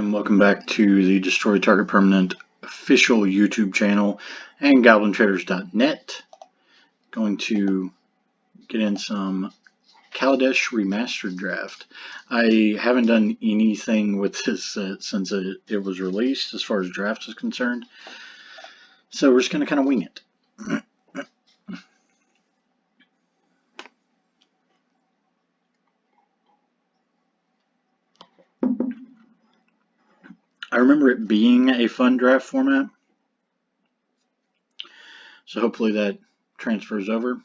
and welcome back to the Destroy Target Permanent official YouTube channel and GoblinTraders.net. Going to get in some Kaladesh Remastered draft. I haven't done anything with this since it was released as far as draft is concerned, so we're just going to kind of wing it. I remember it being a fun draft format, so hopefully that transfers over.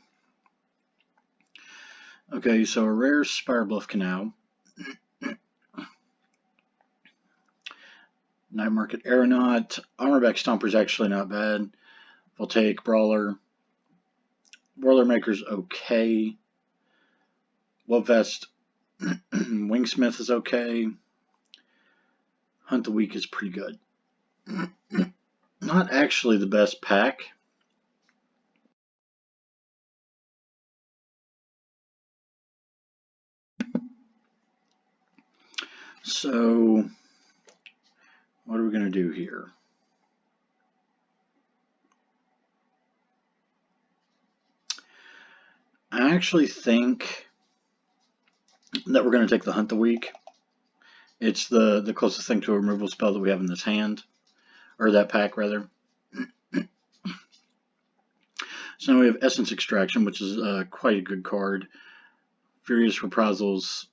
Okay, so a rare Spire Bluff Canal, Night Market Aeronaut, Armorback Stomper's actually not bad. We'll take Brawler. Boilermaker's okay. Webvest Wingsmith is okay. Hunt the Weak is pretty good. Not actually the best pack. So, what are we going to do here? I actually think that we're going to take the Hunt the Weak. It's the closest thing to a removal spell that we have in this hand, or that pack rather. So now we have Essence Extraction, which is quite a good card. Furious Reprisals,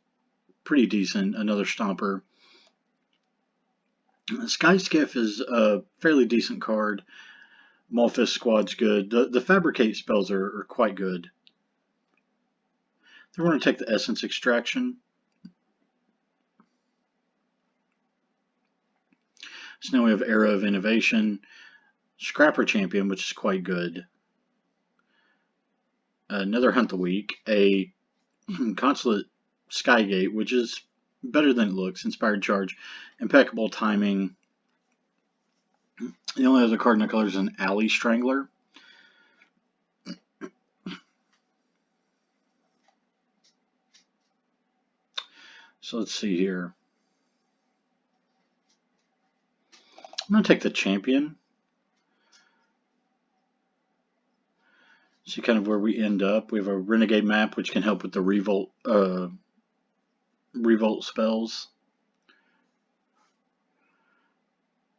pretty decent. Another Stomper. Sky Skiff is a fairly decent card. Malfist Squad's good. The Fabricate spells are quite good. Then we're going to take the Essence Extraction. So now we have Era of Innovation, Scrapper Champion, which is quite good. Another Hunt the Weak, a Consulate Skygate, which is better than it looks. Inspired Charge, Impeccable Timing. The only other card in the color is an Alley Strangler. So let's see here. I'm going to take the Champion. See kind of where we end up. We have a Renegade map, which can help with the Revolt spells.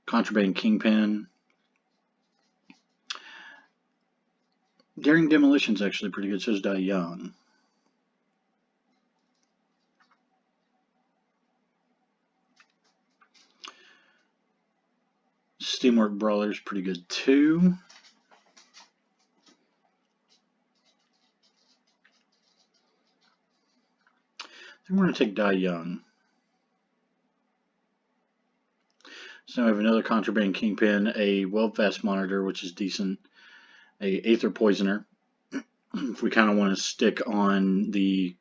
Contraband Kingpin. Daring Demolition is actually pretty good, so is Die Young. Steamwork Brawler is pretty good too. Then we're going to take Die Young. So now we have another Contraband Kingpin, a Webvest Monitor, which is decent, a Aether Poisoner. If we kind of want to stick on the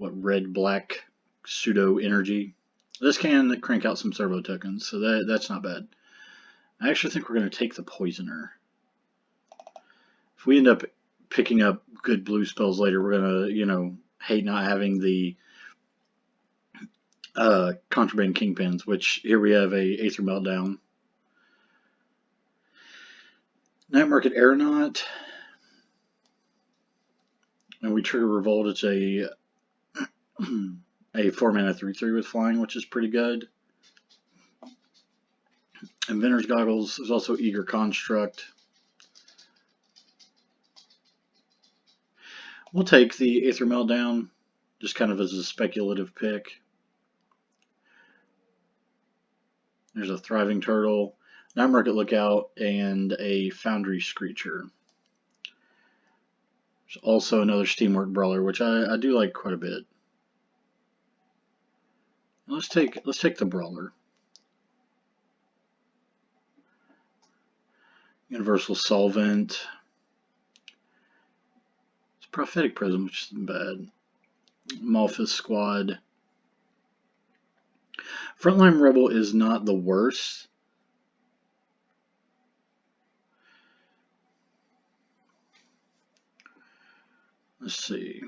red-black pseudo energy. This can crank out some servo tokens, so that's not bad. I actually think we're going to take the Poisoner. If we end up picking up good blue spells later, we're going to, hate not having the Contraband Kingpins, which here we have a Aether Meltdown. Night Market Aeronaut. And we trigger Revolt. It's a 4-mana 3/3 with flying, which is pretty good. Inventor's Goggles. There's also Eager Construct. We'll take the Aether Meltdown, just kind of as a speculative pick. There's a Thriving Turtle, Night Market Lookout, and a Foundry Screecher. There's also another Steamwork Brawler, which I do like quite a bit. Let's take the Brawler. Universal Solvent. It's Prophetic Prism, which isn't bad. Malfist Squad. Frontline Rebel is not the worst. Let's see.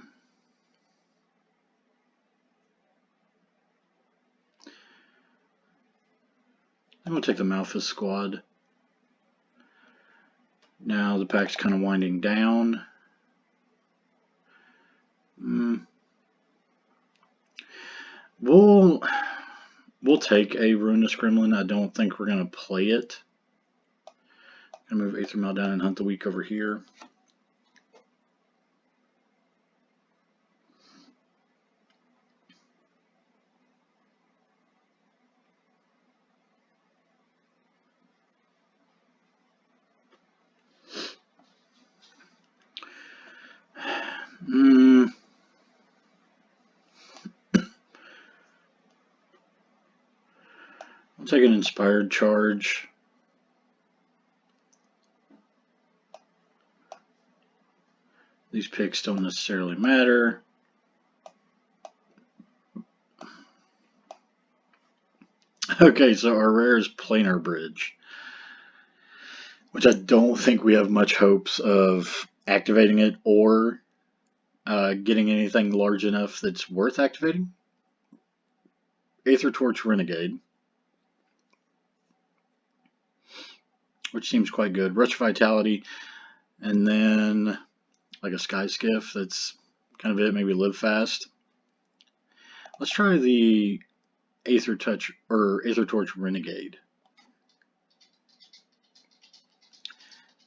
going to take the Malthus squad. Now the pack's kind of winding down. We'll take a Ruinous Gremlin. I don't think we're going to play it. I'm going to move Aether Mail down and Hunt the Weak over here. I'll take an Inspired Charge. These picks don't necessarily matter. Okay, so our rare is Planar Bridge, which I don't think we have much hopes of activating it or getting anything large enough that's worth activating. Aether Torch Renegade, which seems quite good. Rush Vitality, and then like a Sky Skiff, that's kind of it. Maybe Live Fast. Let's try the Aether Torch Renegade.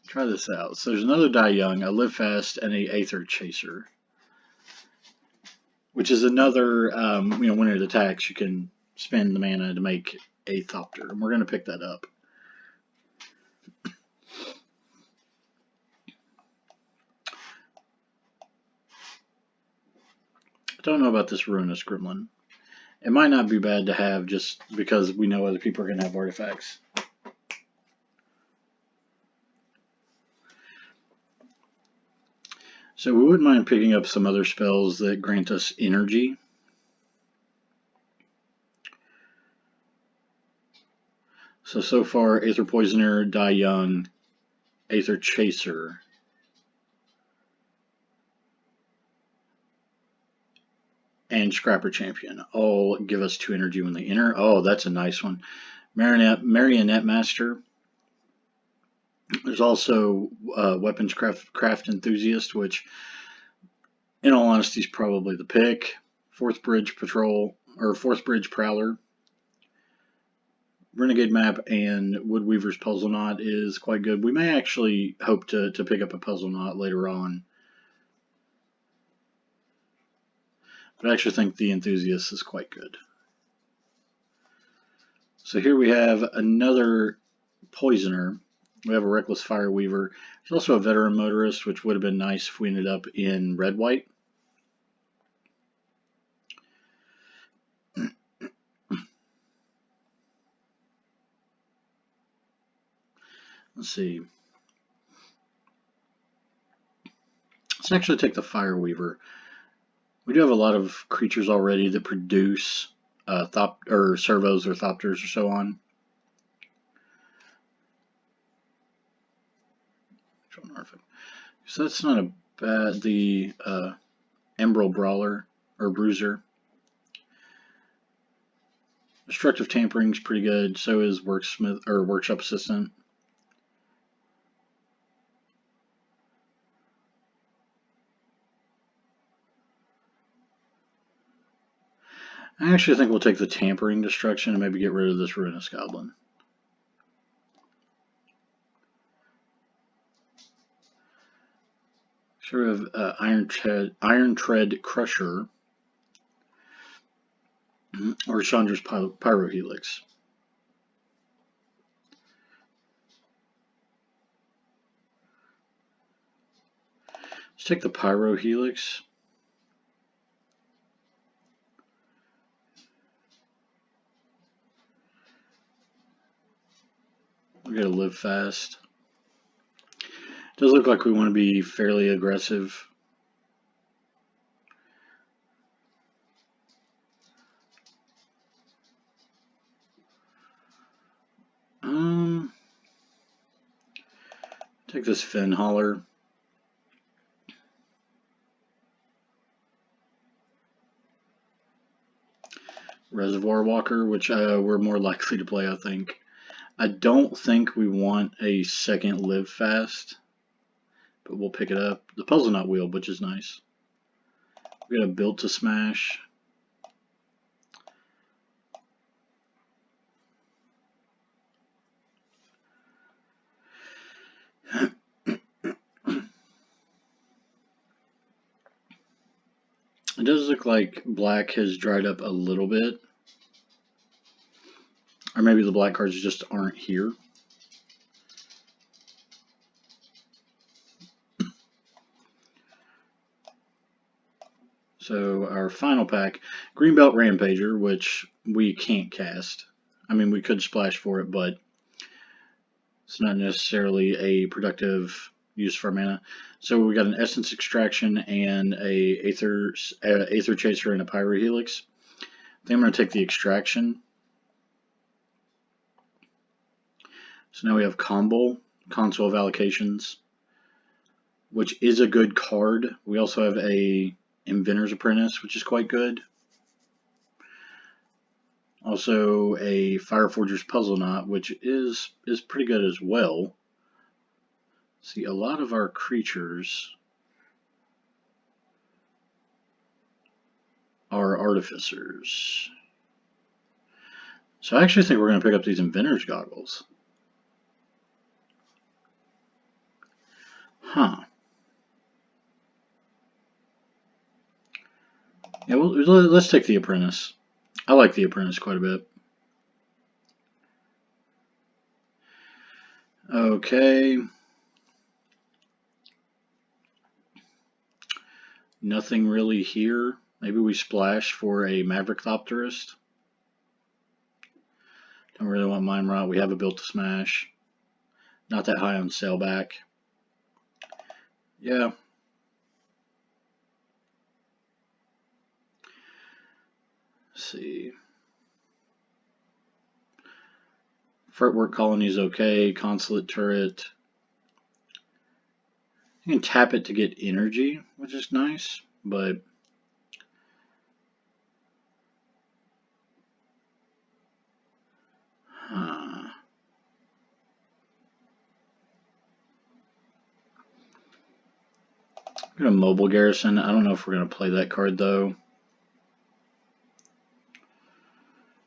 Try this out. So there's another Die Young, a Live Fast, and a Aether Chaser, which is another, when it attacks, you can spend the mana to make a Thopter, and we're going to pick that up. I don't know about this Ruinous Gremlin. It might not be bad to have just because we know other people are going to have artifacts. So we wouldn't mind picking up some other spells that grant us energy. So far, Aether Poisoner, Die Young, Aether Chaser, and Scrapper Champion all give us 2 energy when they enter. Oh, that's a nice one. Marionette Master. There's also Weapons Craft Enthusiast, which, in all honesty, is probably the pick. Fourth Bridge Prowler. Renegade Map and Woodweaver's Puzzle Knot is quite good. We may actually hope to pick up a Puzzle Knot later on. But I actually think the Enthusiast is quite good. So here we have another Poisoner. We have a Reckless Fireweaver. There's also a Veteran Motorist, which would have been nice if we ended up in red-white. Let's see. Let's actually take the Fireweaver. We do have a lot of creatures already that produce servos or thopters or so on. So that's not a bad. The Emerald Brawler or Bruiser. Destructive Tampering is pretty good. So is Workshop Assistant. I actually think we'll take the Tampering Destruction and maybe get rid of this Ruinous Goblin. Sort of Iron Tread Crusher or Chandra's Pyrohelix. Let's take the Pyrohelix. We're going to Live Fast. It does look like we want to be fairly aggressive. Take this Fin Hauler. Reservoir Walker, which we're more likely to play, I think. I don't think we want a second live fast, but we'll pick it up. The puzzle not wheel, which is nice. We got a build to smash. It does look like black has dried up a little bit. Or maybe the black cards just aren't here. So our final pack, Greenbelt Rampager, which we can't cast. I mean, we could splash for it, but it's not necessarily a productive use for mana. So we got an Essence Extraction and a Aether Chaser and a Pyrohelix. I think I'm going to take the Extraction. So now we have Combo, Console of Allocations, which is a good card. We also have a Inventor's Apprentice, which is quite good. Also a Fireforger's Puzzle Knot, which is pretty good as well. See, a lot of our creatures are Artificers. So I actually think we're going to pick up these Inventor's Goggles. Huh. Yeah, well, let's take the Apprentice. I like the Apprentice quite a bit. Okay. Nothing really here. Maybe we splash for a Maverick Thopterist. Don't really want Mine Rot. We have a built to smash. Not that high on Sailback. Yeah. Let's see. Fretwork Colony is okay. Consulate Turret. You can tap it to get energy, which is nice, but we're going to Mobile Garrison. I don't know if we're going to play that card, though.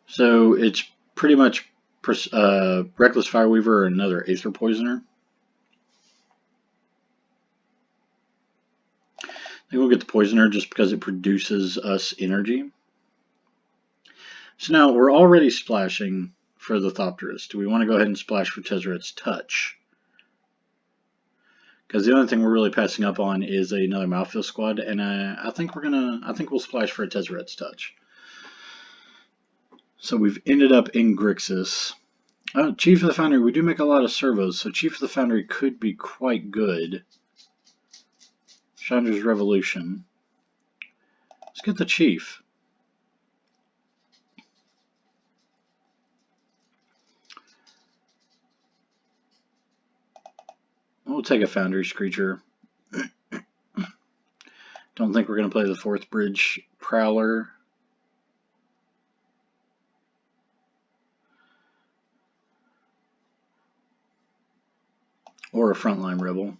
So it's pretty much Reckless Fireweaver or another Aether Poisoner. I think we'll get the Poisoner just because it produces us energy. So now we're already splashing for the Thopterist. Do we want to go ahead and splash for Tezzeret's Touch? Because the only thing we're really passing up on is another Malfil squad, and I think we'll splash for a Tezzeret's Touch. So we've ended up in Grixis. Chief of the Foundry, we do make a lot of servos, so Chief of the Foundry could be quite good. Chandra's Revolution. Let's get the Chief. We'll take a Foundry's creature. Don't think we're going to play the Fourth Bridge Prowler. Or a Frontline Rebel.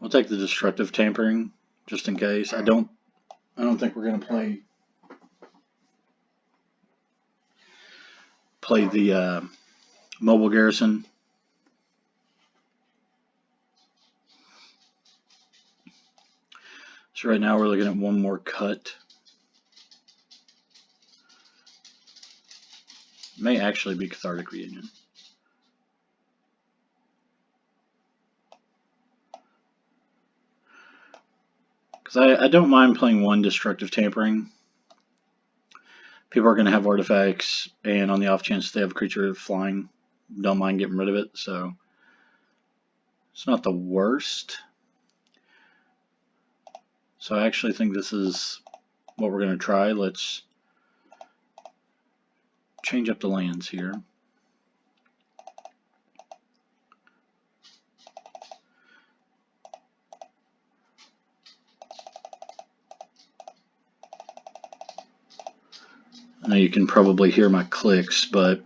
We'll take the Destructive Tampering, just in case. I don't think we're going to play the Mobile Garrison. So right now we're looking at one more cut. May actually be Cathartic Reunion. Because I don't mind playing one Destructive Tampering. People are going to have artifacts, and on the off chance they have a creature flying, don't mind getting rid of it, so it's not the worst. So I actually think this is what we're going to try. Let's change up the lands here. I know you can probably hear my clicks, but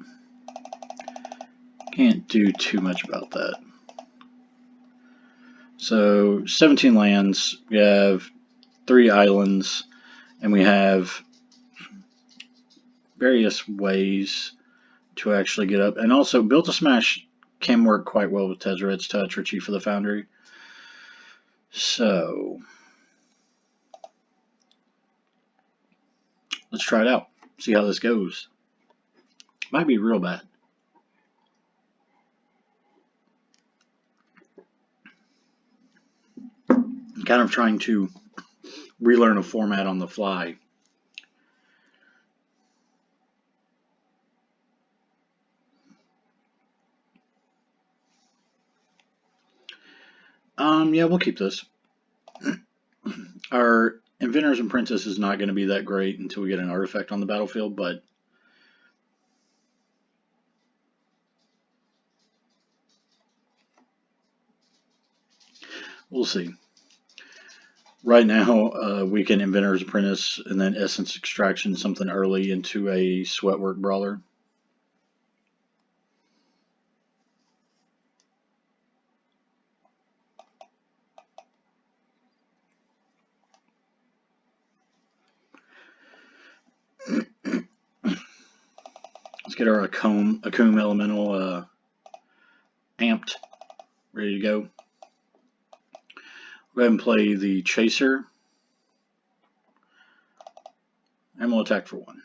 can't do too much about that. So 17 lands, we have 3 islands, and we have various ways to actually get up. And also, Built to Smash can work quite well with Tezzeret's Touch or Chief of the Foundry. So let's try it out. See how this goes. Might be real bad. I'm kind of trying to relearn a format on the fly. Yeah, we'll keep this. Our Inventor's Apprentice is not going to be that great until we get an artifact on the battlefield, but we'll see. Right now, we can Inventor's Apprentice and then Essence Extraction something early into a Sweatwork Brawler. Let's get our Akum Elemental amped, ready to go. Go ahead and play the Chaser, and we'll attack for 1.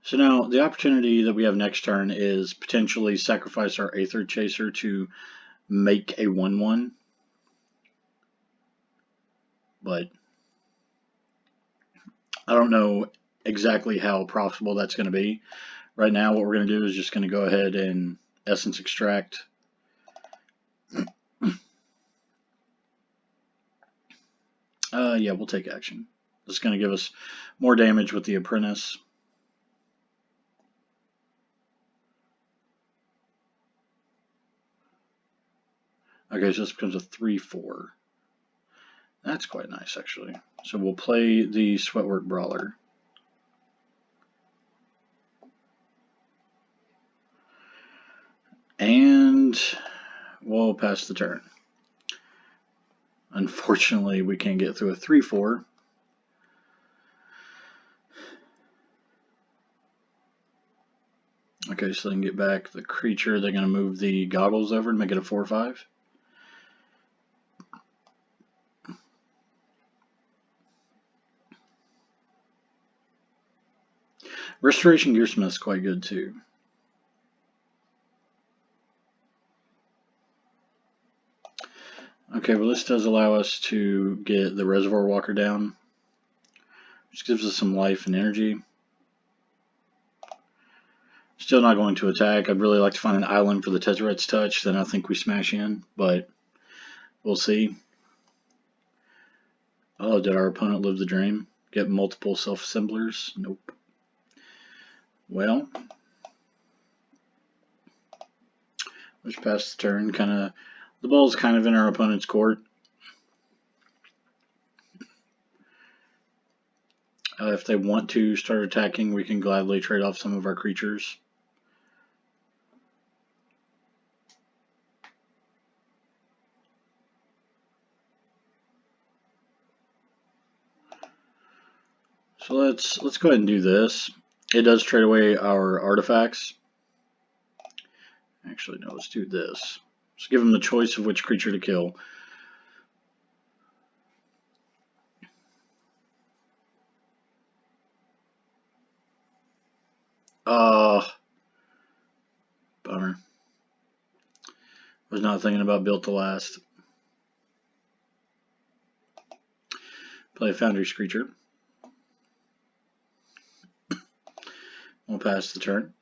So now the opportunity that we have next turn is potentially sacrifice our Aether Chaser to make a 1/1, but I don't know exactly how profitable that's going to be. Right now, what we're going to do is just going to go ahead and Essence Extract. Yeah, we'll take action. This is going to give us more damage with the Apprentice. Okay, so this becomes a 3/4. That's quite nice, actually. So we'll play the Sweatwork Brawler. And we'll pass the turn. Unfortunately, we can't get through a 3/4. Okay, so they can get back the creature. They're going to move the goggles over and make it a 4/5. Restoration Gearsmith is quite good too. Okay, well this does allow us to get the Reservoir Walker down, which gives us some life and energy. Still not going to attack. I'd really like to find an island for the Tezzeret's Touch, then I think we smash in, but we'll see. Oh, did our opponent live the dream? Get multiple self-assemblers? Nope. Well, let's pass the turn. The ball's kind of in our opponent's court. If they want to start attacking, we can gladly trade off some of our creatures. So let's go ahead and do this. It does trade away our artifacts. Actually, no, let's do this. Let's give them the choice of which creature to kill. Bummer. Was not thinking about Built to Last. Play a Foundry's creature. We'll pass the turn.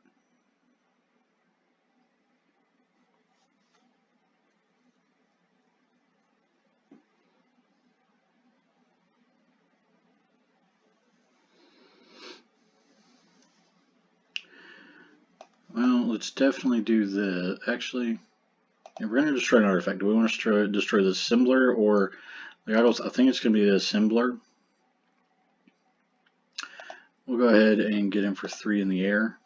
Well, let's definitely do the. Actually, yeah, we're going to destroy an artifact. Do we want to destroy the Assembler or the goggles? I think it's going to be the Assembler. We'll go ahead and get him for 3 in the air.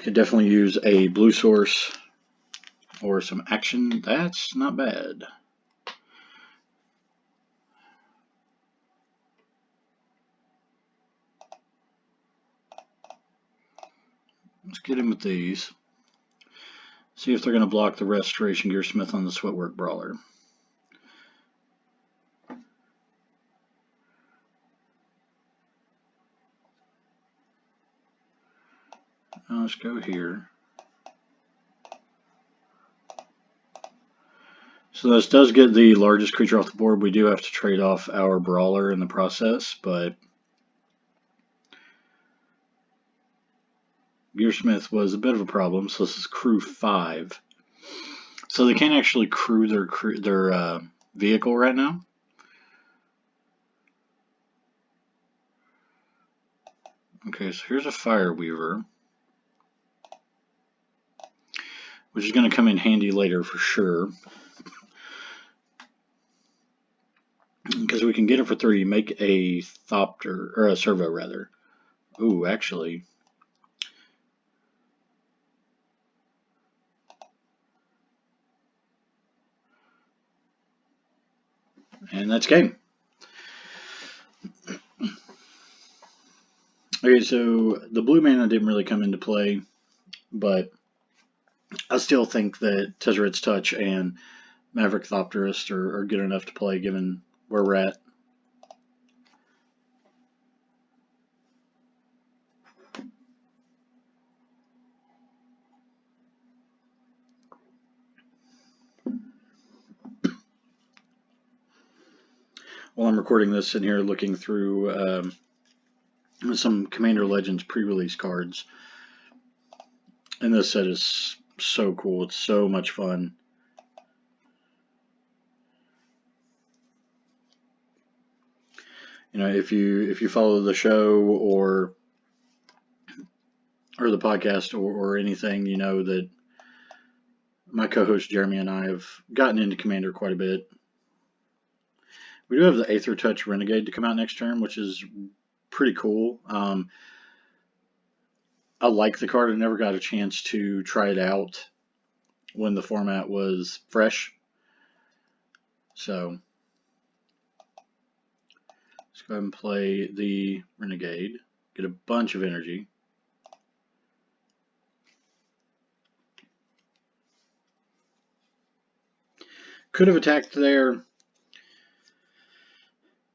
Could definitely use a blue source or some action. That's not bad. Let's get him with these. See if they're going to block the Restoration Gearsmith on the Sweatwork Brawler. Now let's go here. So this does get the largest creature off the board. We do have to trade off our Brawler in the process, but Gearsmith was a bit of a problem, so this is crew 5. So they can't actually crew their vehicle right now. Okay, so here's a Fire Weaver, which is going to come in handy later for sure. Because we can get it for 3, make a Thopter, or a Servo rather. Ooh, actually. And that's game. Okay, so the blue mana didn't really come into play, but I still think that Tezzeret's Touch and Maverick Thopterist are good enough to play given where we're at. While I'm recording this, in here looking through some Commander Legends pre-release cards. And this set is so cool. It's so much fun. You know, if you follow the show or the podcast or anything, you know that my co-host Jeremy and I have gotten into Commander quite a bit. We do have the Aether Touch Renegade to come out next term, which is pretty cool. I like the card. I never got a chance to try it out when the format was fresh. So let's go ahead and play the Renegade. Get a bunch of energy. Could have attacked there,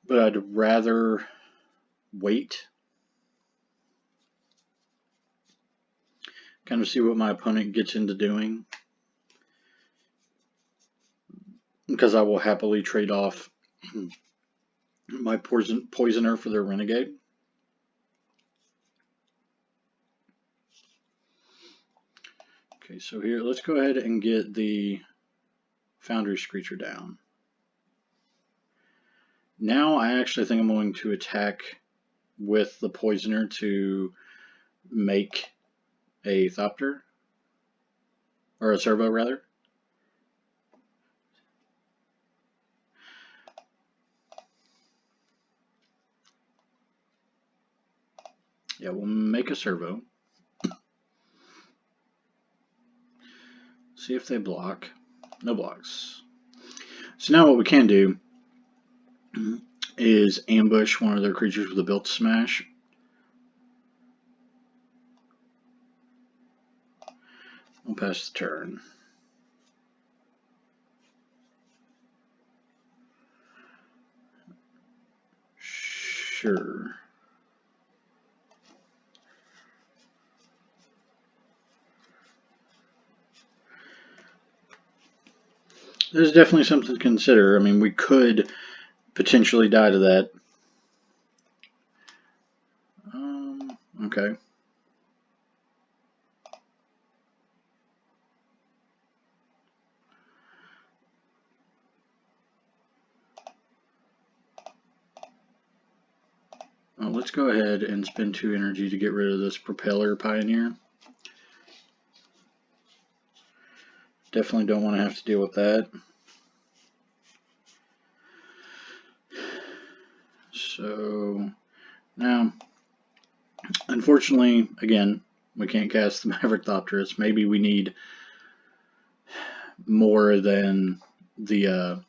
but I'd rather wait. Kind of see what my opponent gets into doing. Because I will happily trade off my Poisoner for their Renegade. Okay, so here, let's go ahead and get the Foundry Screecher down. Now I actually think I'm going to attack with the Poisoner to make a Thopter, or a Servo rather. Yeah, we'll make a Servo. See if they block. No blocks. So now what we can do is ambush one of their creatures with a Built Smash. We'll pass the turn. Sure. There's definitely something to consider. I mean, we could potentially die to that. Okay. Well, let's go ahead and spend 2 energy to get rid of this Propeller Pioneer. Definitely don't want to have to deal with that. So now, unfortunately, again, we can't cast the Maverick Thopterus. Maybe we need more than the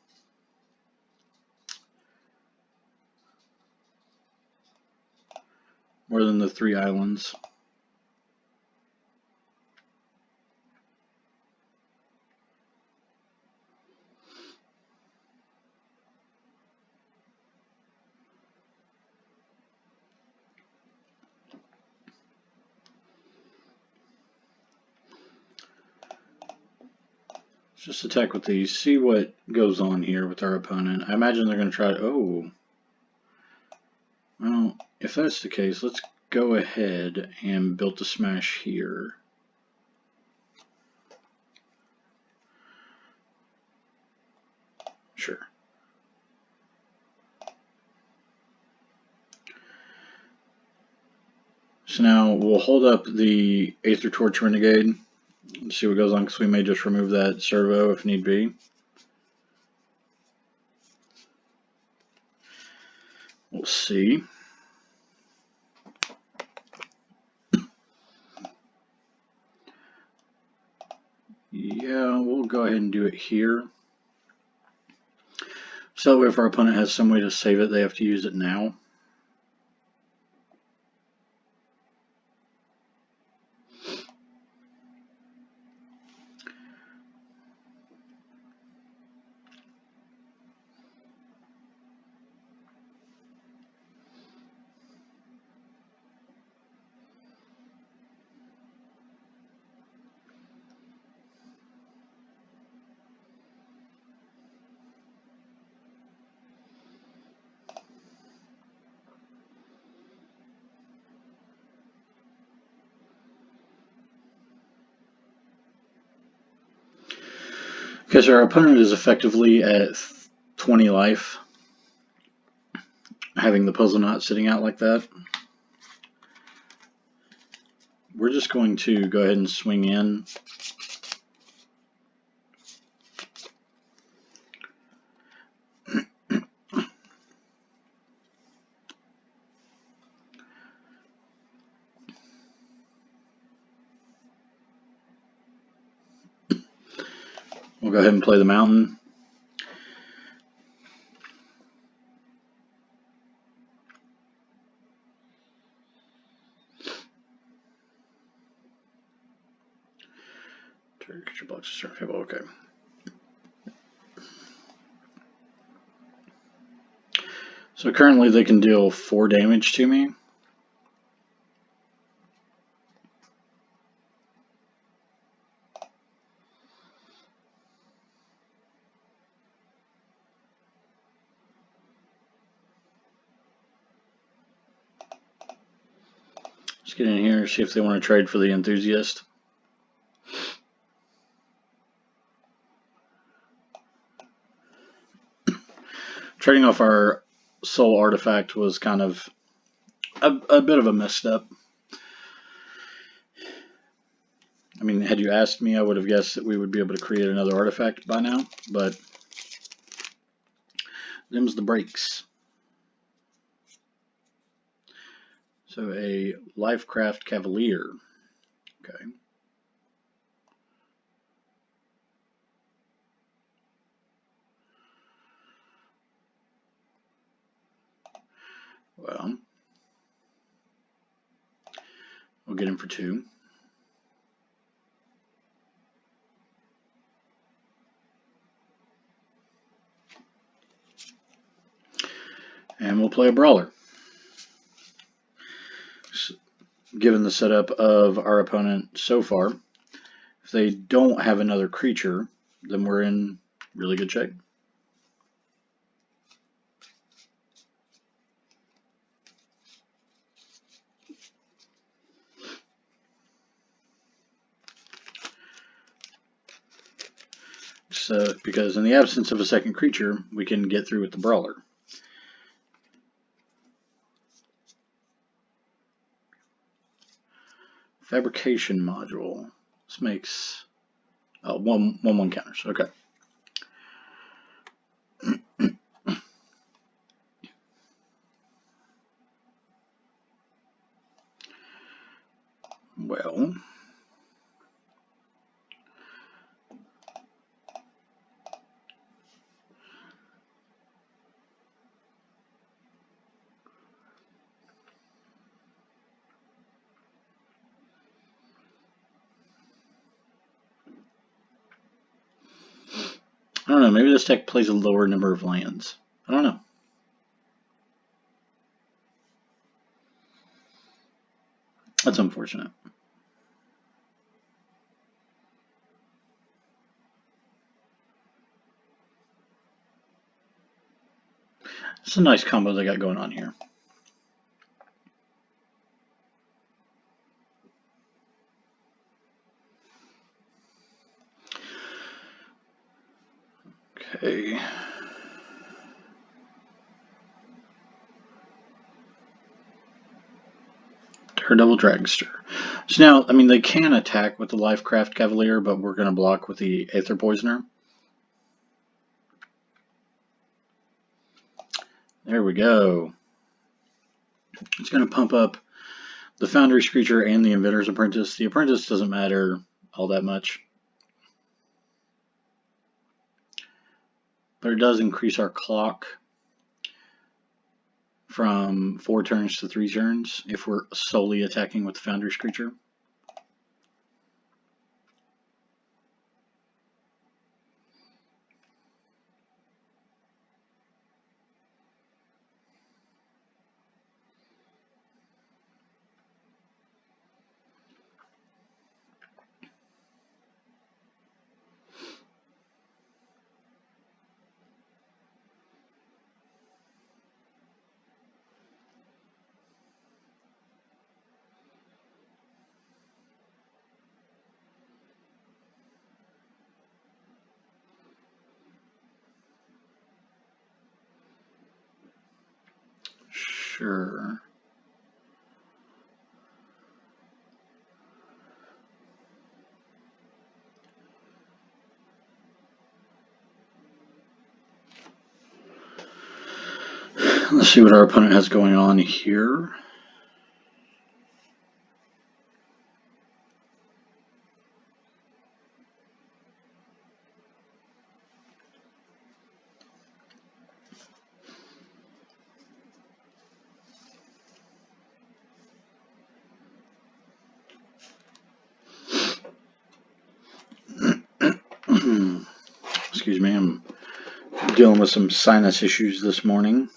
three islands. Just attack with these, see what goes on here with our opponent. I imagine they're going to try to, oh. Well, if that's the case, let's go ahead and build the smash here. Sure. So now we'll hold up the Aether Torch Renegade and see what goes on, because we may just remove that servo if need be. We'll see. Yeah, we'll go ahead and do it here. So if our opponent has some way to save it, they have to use it now. Because our opponent is effectively at 20 life, having the puzzle knot sitting out like that. We're just going to go ahead and swing in. We'll go ahead and play the mountain. Get your blocks to start table. Okay. So currently they can deal 4 damage to me. Let's get in here, see if they want to trade for the enthusiast. Trading off our soul artifact was kind of a bit of a misstep. I mean, had you asked me, I would have guessed that we would be able to create another artifact by now, but them's the breaks. So a Lifecraft Cavalier. Okay. Well, we'll get him for 2. And we'll play a brawler. Given the setup of our opponent so far, if they don't have another creature, then we're in really good shape. So, because in the absence of a second creature, we can get through with the brawler. Fabrication module. This makes 1/1 counters. Okay. well. I don't know, maybe this deck plays a lower number of lands. I don't know. That's unfortunate. It's a nice combo they got going on here. Okay. Daredevil Dragster. So now, I mean, they can attack with the Lifecraft Cavalier, but we're going to block with the Aether Poisoner. There we go. It's going to pump up the Foundry Screecher and the Inventor's Apprentice. The Apprentice doesn't matter all that much, but it does increase our clock from 4 turns to 3 turns if we're solely attacking with the Foundry Screecher. Sure. Let's see what our opponent has going on here. Excuse me, I'm dealing with some sinus issues this morning.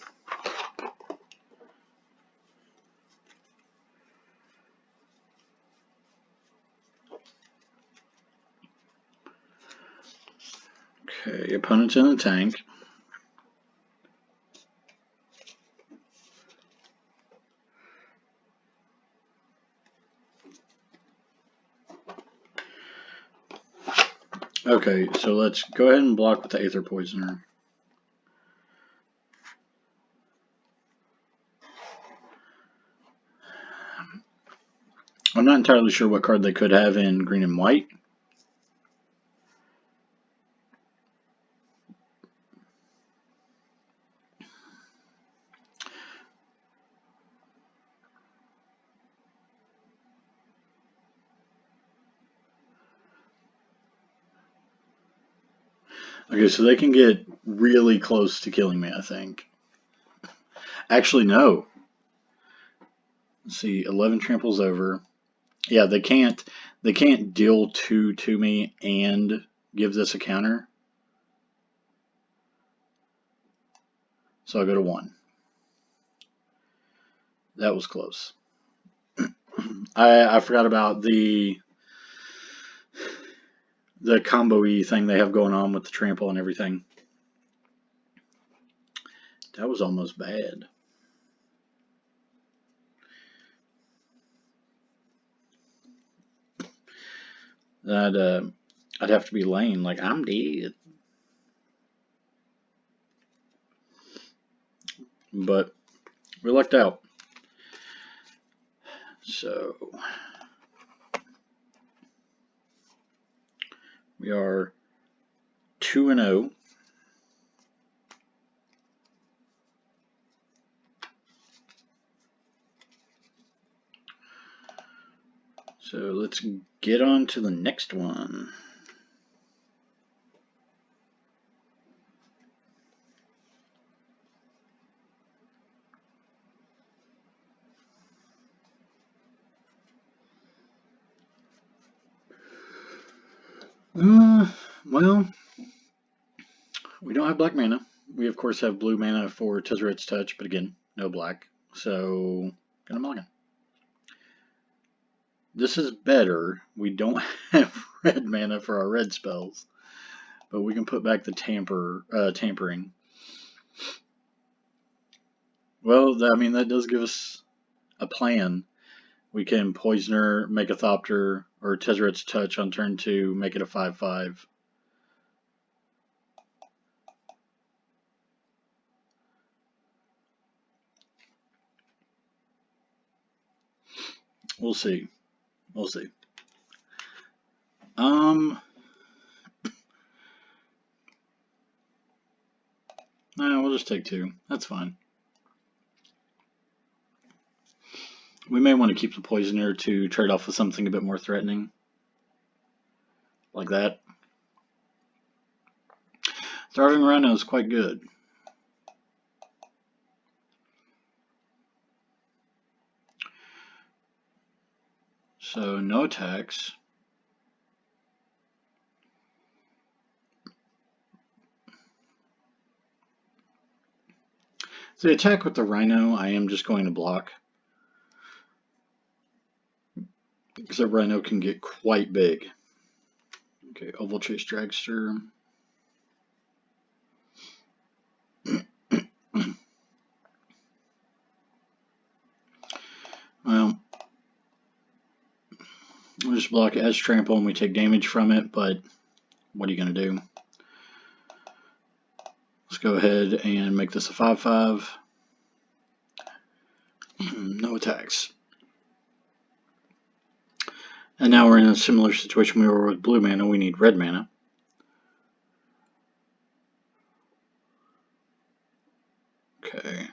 Okay, opponent's in the tank. Okay, so let's go ahead and block with the Aether Poisoner. I'm not entirely sure what card they could have in green and white. Okay, so they can get really close to killing me, I think. Actually, no. Let's see, 11 tramples over. Yeah, they can't deal 2 to me and give this a counter. So I go to 1. That was close. I forgot about the combo-y thing they have going on with the trample and everything. That was almost bad. That I'd have to be laying like I'm dead. But we lucked out. So we are 2-0. So let's get on to the next one. Well, we don't have black mana. We of course have blue mana for Tezzeret's Touch, but again, no black. So, gonna mulligan. This is better. We don't have red mana for our red spells, but we can put back the tampering. Well, I mean, that does give us a plan. We can Poisoner, make a Thopter, or Tezzeret's Touch on turn 2, make it a 5/5. We'll see. We'll see. Nah, we'll just take 2. That's fine. We may want to keep the Poisoner to trade off with something a bit more threatening. Like that. Thriving Rhino is quite good. So, no attacks. The attack with the Rhino, I am just going to block. Because that Rhino can get quite big. Okay, Oval Chase Dragster. Well, we'll just block as trample and we take damage from it, but what are you going to do? Let's go ahead and make this a 5/5. No attacks. And now we're in a similar situation we were with blue mana. We need red mana. Okay.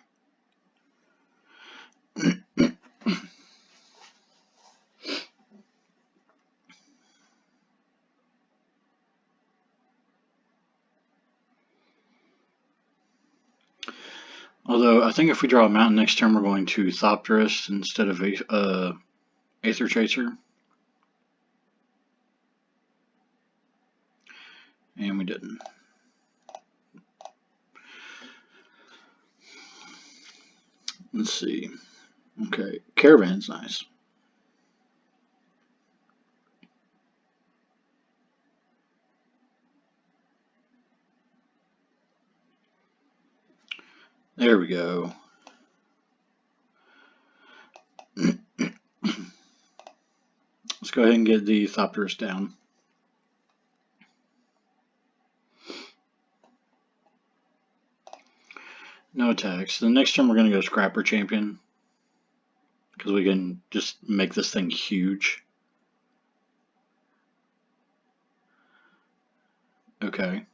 Although, I think if we draw a mountain next turn, we're going to Thopterus instead of Aether Chaser. And we didn't. Let's see. Okay, Caravan's nice. There we go. Let's go ahead and get the Thopterus down. No attacks. The next turn we're going to go Scrapper Champion. Because we can just make this thing huge. Okay.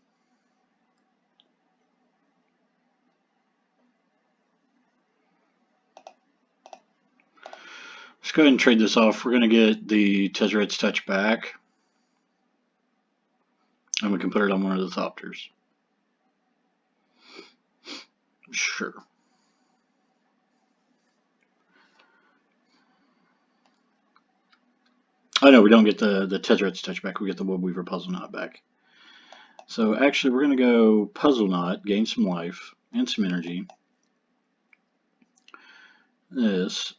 Let's go ahead and trade this off. We're going to get the Tezzeret's Touch back. And we can put it on one of the Thopters. Sure. Oh no, we don't get the Tezzeret's Touch back. We get the Woodweaver Puzzle Knot back. So actually we're going to go Puzzle Knot, gain some life and some energy. This.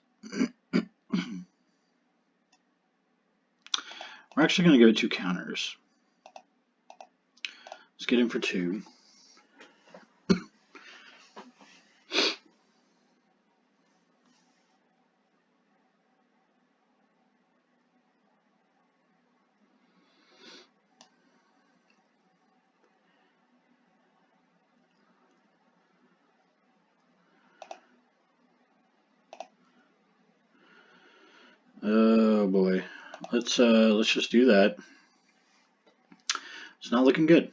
We're actually going to give it 2 counters. Let's get in for 2. Oh boy. Let's just do that. It's not looking good.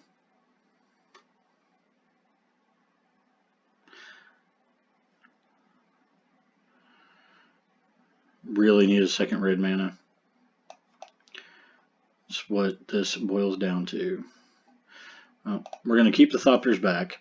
Really need a second red mana. That's what this boils down to. Well, we're going to keep the Thopters back.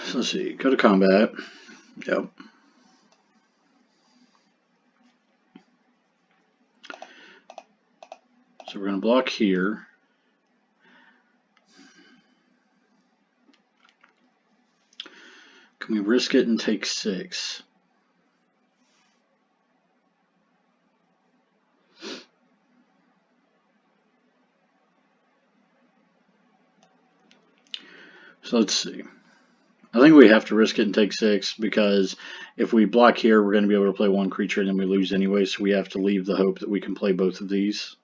So let's see, go to combat. Yep. So we're going to block here. Can we risk it and take 6? So let's see. I think we have to risk it and take 6 because if we block here, we're going to be able to play one creature and then we lose anyway, so we have to leave the hope that we can play both of these.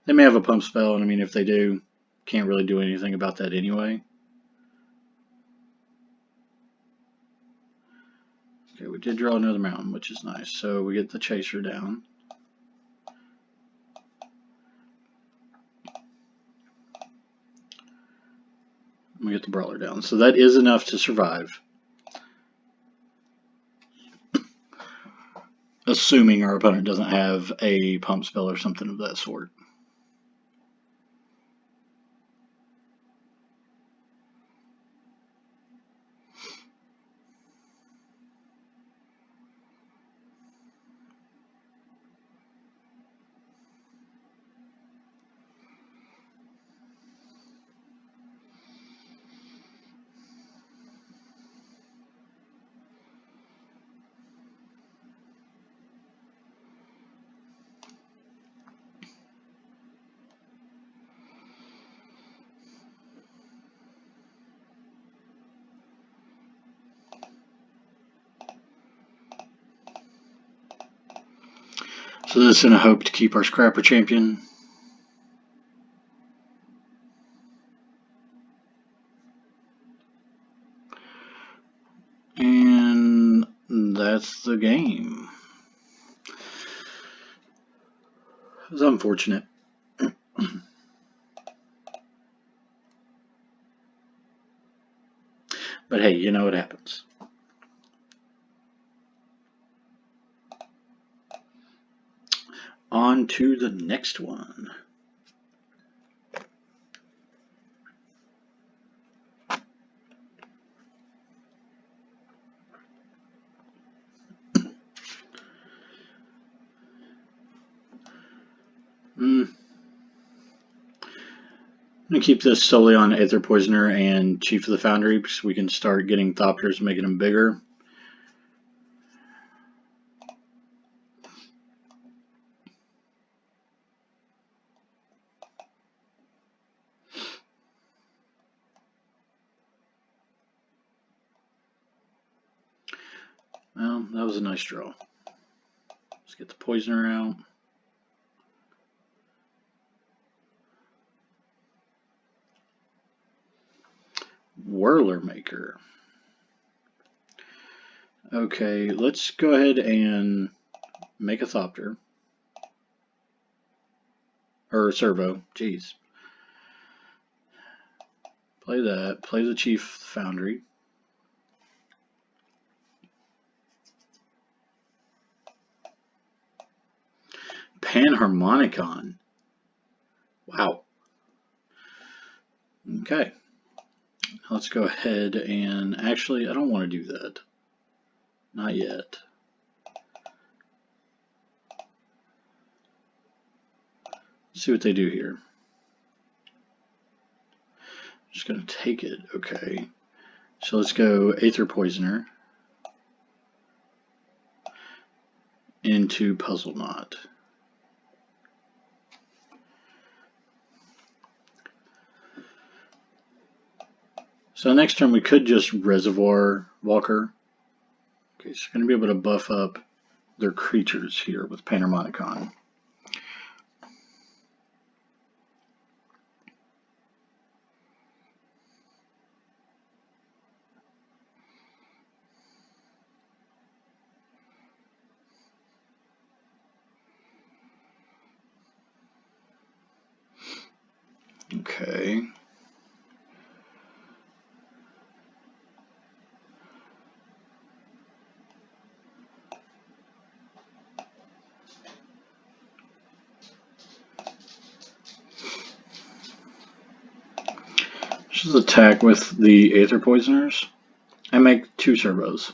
They may have a pump spell, and I mean, if they do, can't really do anything about that anyway. Okay, we did draw another mountain, which is nice. So we get the chaser down. We get the brawler down. So that is enough to survive. Assuming our opponent doesn't have a pump spell or something of that sort. So this is in a hope to keep our Scrapper champion. And that's the game. It was unfortunate. But hey, you know what happens. On to the next one. I'm going to keep this solely on Aether Poisoner and Chief of the Foundry because we can start getting Thopters, making them bigger. Well, that was a nice draw. Let's get the Poisoner out. Whirler Maker. Okay, let's go ahead and make a Thopter. Or Servo, jeez. Play that, play the Chief Foundry. Panharmonicon. Wow. Okay. Let's go ahead and actually, I don't want to do that. Not yet. Let's see what they do here. I'm just going to take it. Okay. So let's go Aether Poisoner into Puzzle Knot. So next turn we could just Reservoir Walker. Okay, so we're going to be able to buff up their creatures here with Panharmonicon. Okay. Just attack with the Aether Poisoners and make 2 servos.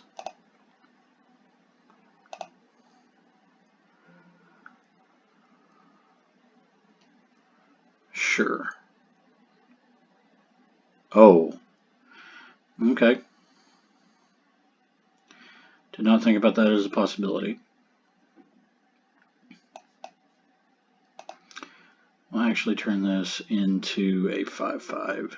Sure. Oh. Okay. Did not think about that as a possibility. I'll actually turn this into a 5/5.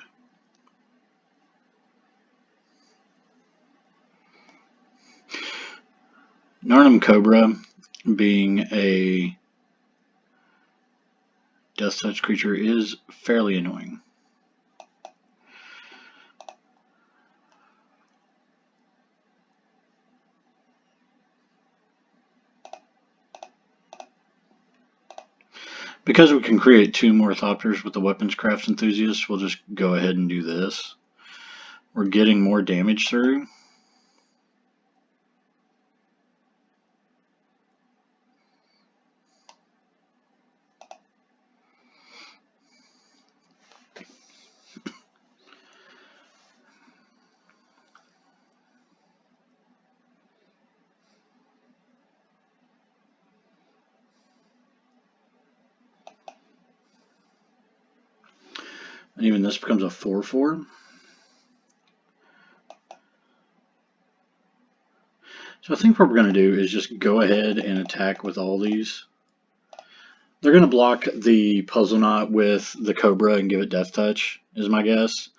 Narnum Cobra, being a Death Touch creature, is fairly annoying. Because we can create 2 more Thopters with the Weapons Craft Enthusiast, we'll just go ahead and do this. We're getting more damage through. And even this becomes a 4/4. So I think what we're going to do is just go ahead and attack with all these. They're going to block the Puzzle Knot with the Cobra and give it Death Touch, is my guess.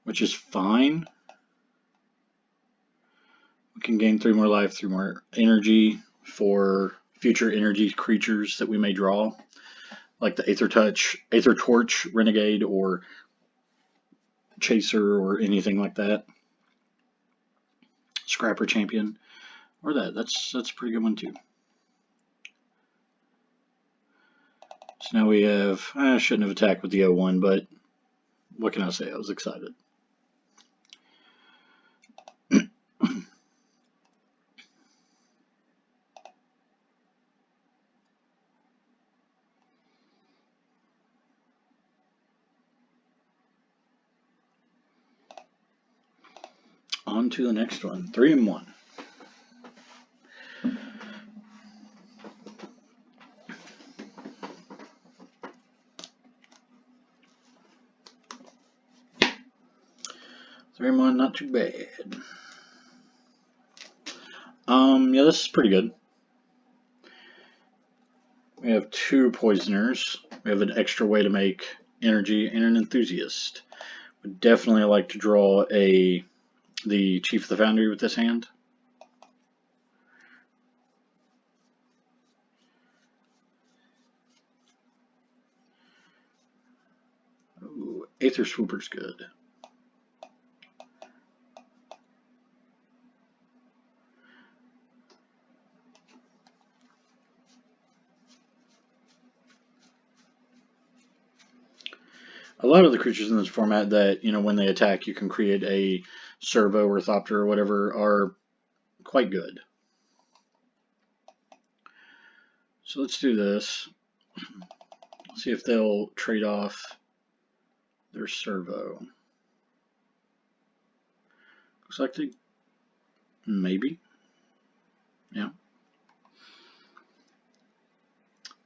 Which is fine. We can gain 3 more life, 3 more energy for future energy creatures that we may draw, like the Aether Torch, Renegade, or Chaser, or anything like that. Scrapper Champion, or that. That's a pretty good one too. So now we have. I shouldn't have attacked with the 01, but what can I say? I was excited. On to the next one. 3 and 1. Three and 1, not too bad. Yeah, this is pretty good. We have 2 poisoners. We have an extra way to make energy and an enthusiast. Would definitely like to draw the Chief of the Foundry with this hand. Ooh, Aether Swooper's good. A lot of the creatures in this format that, when they attack, you can create a servo or Thopter or whatever are quite good. So let's do this. See if they'll trade off their servo. Looks like they maybe. Yeah.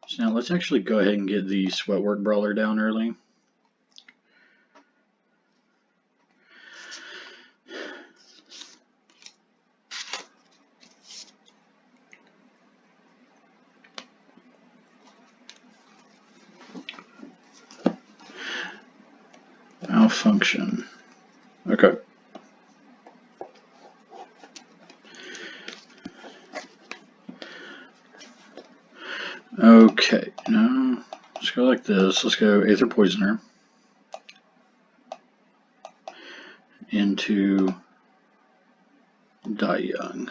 So now let's actually go ahead and get the Sweatwork Brawler down early. Malfunction. Okay. Okay, now let's go like this. Let's go Aether Poisoner into die young.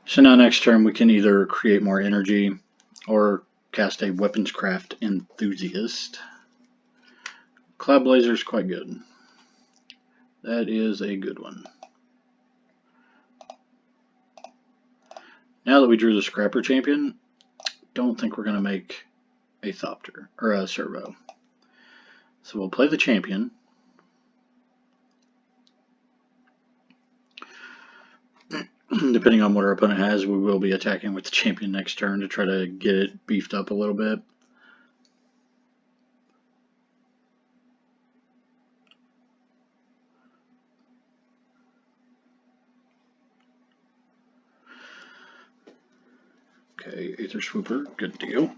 So now next turn we can either create more energy or cast a Weaponscraft Enthusiast. Cloud Blazer is quite good. That is a good one. Now that we drew the Scrapper Champion, don't think we're going to make a Thopter or a Servo. So we'll play the Champion. Depending on what our opponent has, we will be attacking with the Champion next turn to try to get it beefed up a little bit. Okay, Aether Swooper, good deal.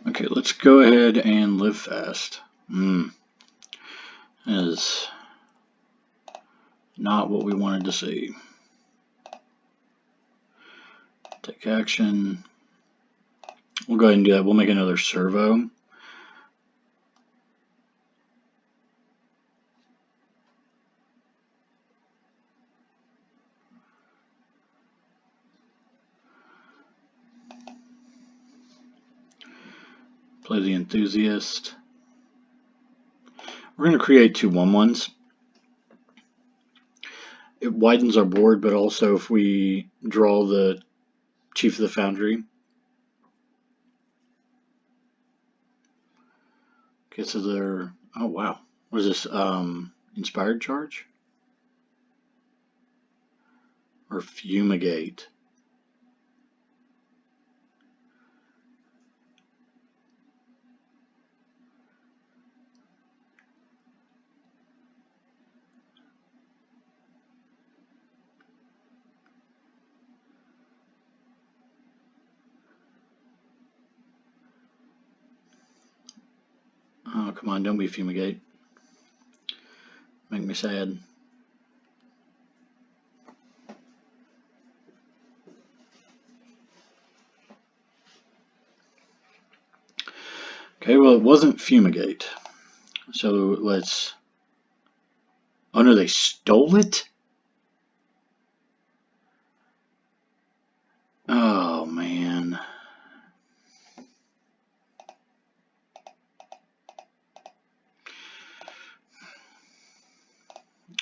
Okay, let's go ahead and live fast. That is not what we wanted to see. Take action. We'll go ahead and do that. We'll make another Servo. Play the Enthusiast. We're going to create 2 1/1s. It widens our board, but also if we draw the Chief of the Foundry. Okay, so they're... Oh, wow. What is this? Inspired Charge? Or Fumigate? Oh, come on, don't be Fumigate. Make me sad. Okay, well, it wasn't Fumigate. So let's... Oh, no, they stole it? Oh, man.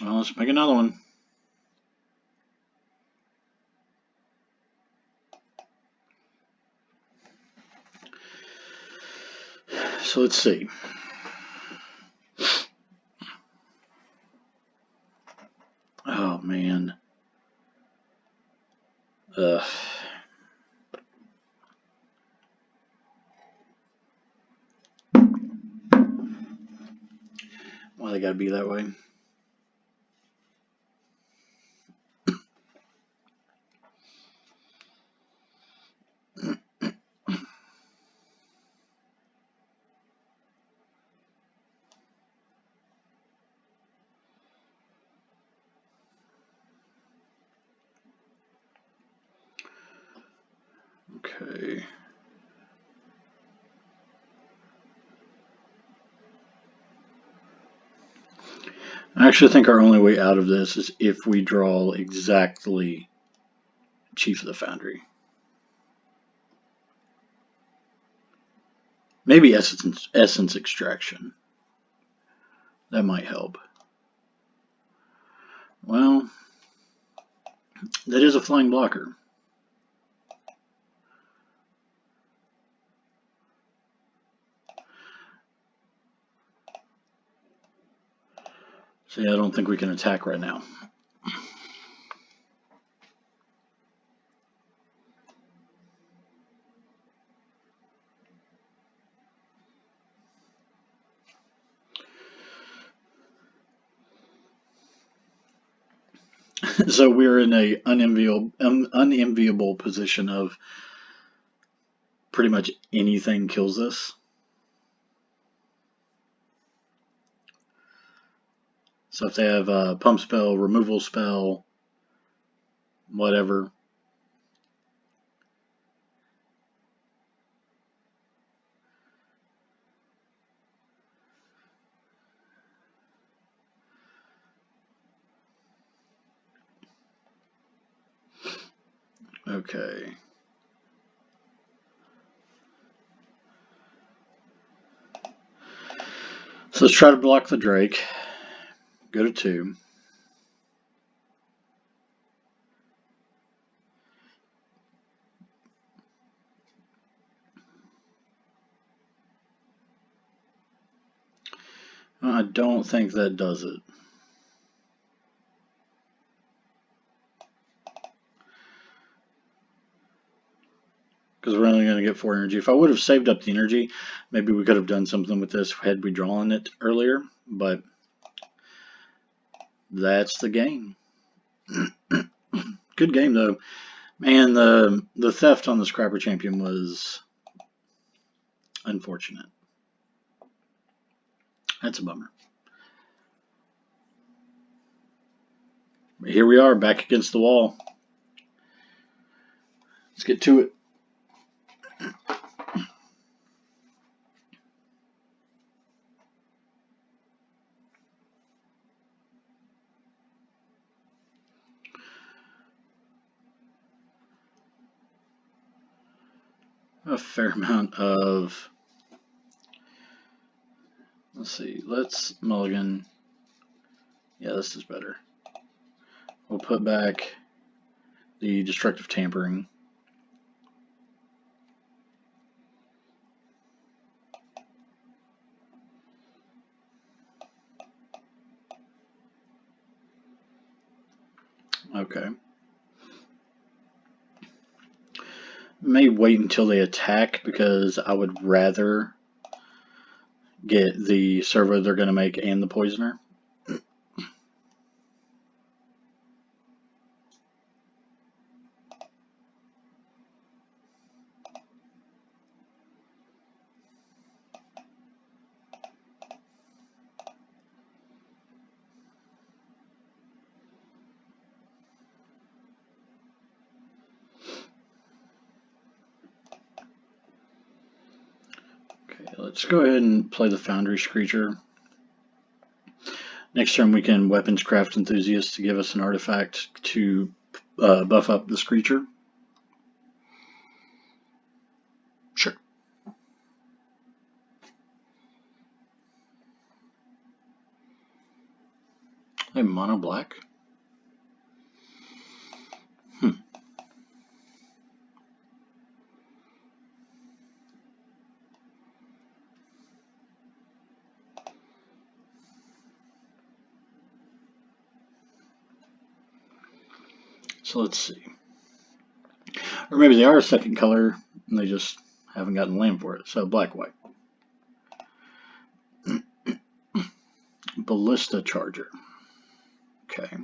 Well, let's make another one. So let's see. Oh, man. Ugh. Why they gotta be that way? Okay. I actually think our only way out of this is if we draw exactly Chief of the Foundry. Maybe essence Extraction. That might help. Well, that is a flying blocker. So yeah, I don't think we can attack right now. So we're in a unenviable position of pretty much anything kills this. So if they have a pump spell, removal spell, whatever. Okay. So let's try to block the Drake. Go to 2. I don't think that does it. Because we're only going to get 4 energy. If I would have saved up the energy, maybe we could have done something with this had we drawn it earlier. But that's the game. Good game, though. Man, the theft on the Scrapper Champion was unfortunate. That's a bummer. But here we are, back against the wall. Let's get to it. A fair amount of... Let's see, let's mulligan. Yeah, this is better. We'll put back the destructive tampering. Okay. May wait until they attack because I would rather get the servo they're going to make and the poisoner. Okay, let's go ahead and play the Foundry Screecher. Next turn we can Weapons Craft Enthusiast to give us an artifact to buff up the Screecher. Sure. A mono black? So let's see. Or maybe they are a second color and they just haven't gotten land for it. So black-white. Ballista Charger. Okay.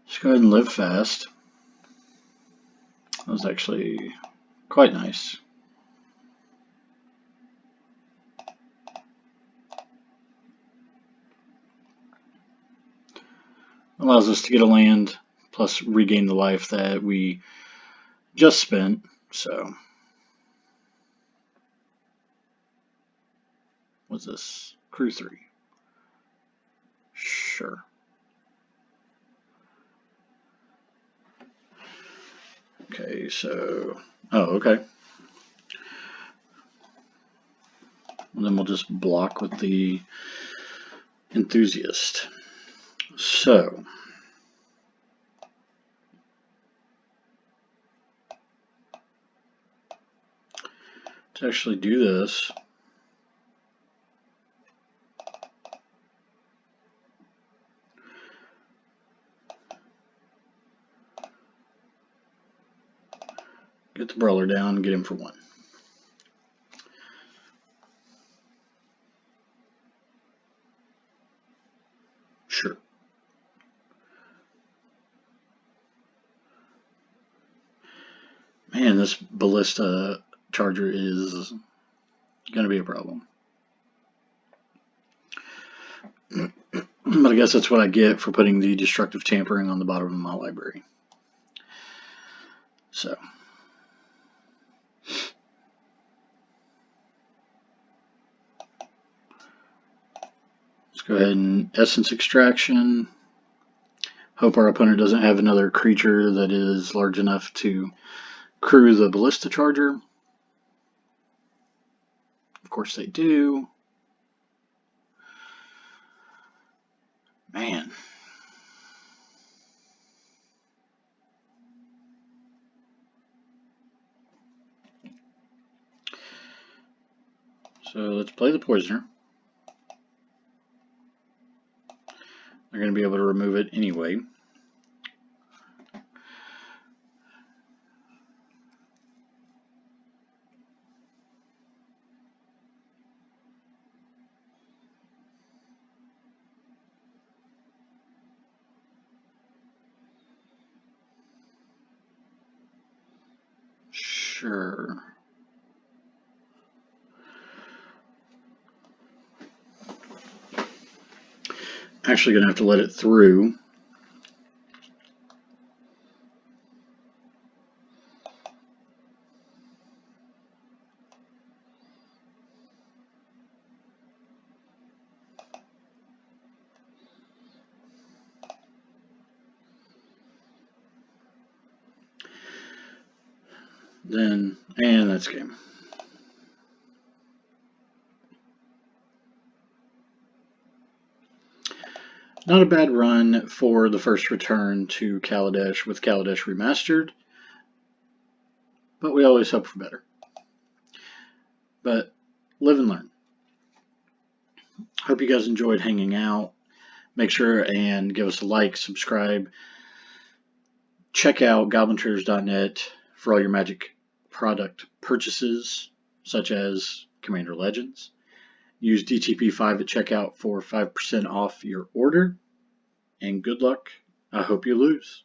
Let's go ahead and live fast. That was actually quite nice. Allows us to get a land, plus regain the life that we just spent. So, what's this? Crew 3. Sure. Okay, so... Oh, okay. And then we'll just block with the Enthusiast. So... to actually do this... get the Brawler down and get him for 1. Man, this ballista charger is going to be a problem. But I guess that's what I get for putting the destructive tampering on the bottom of my library. So, let's go ahead and essence extraction. Hope our opponent doesn't have another creature that is large enough to crew the ballista charger. Of course they do. Man. So let's play the Poisoner. They're going to be able to remove it anyway. Sure. Actually going to have to let it through. Then, and that's game. Not a bad run for the first return to Kaladesh with Kaladesh Remastered, but we always hope for better. But live and learn. Hope you guys enjoyed hanging out. Make sure and give us a like, subscribe. Check out goblintraders.net for all your Magic product purchases, such as Commander Legends. Use DTP5 at checkout for 5% off your order. And good luck. I hope you lose.